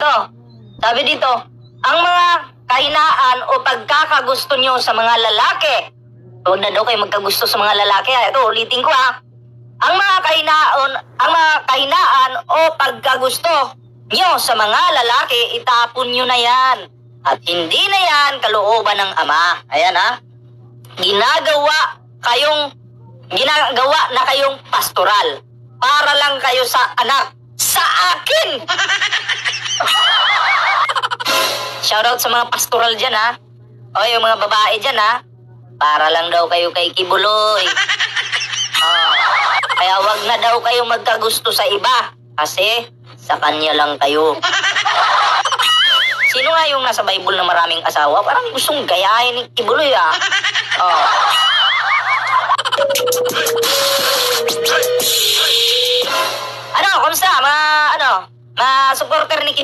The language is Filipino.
Ito, sabi dito, ang mga kahinaan o pagkakagusto nyo sa mga lalaki. Huwag na daw kayo magkagusto sa mga lalaki. Ito, ulitin ko ha. Ang mga kahinaan o pagkagusto nyo sa mga lalaki, itapon nyo na yan. At hindi na yan kalooban ng Ama. Ayan ha. Ginagawa na kayong pastoral. Para lang kayo sa anak. Sa akin! Shoutout sa mga pastoral dyan ha. O yung mga babae dyan ha. Para lang daw kayo kay Kibuloy. Kaya wag na daw kayo magkagusto sa iba. Kasi sa kanya lang kayo. Sino nga yung nasa Bible na maraming asawa? Parang gustong gayahin ni Kibuloy ah. Ano, kumusta? Mga supporter ni Kibuloy?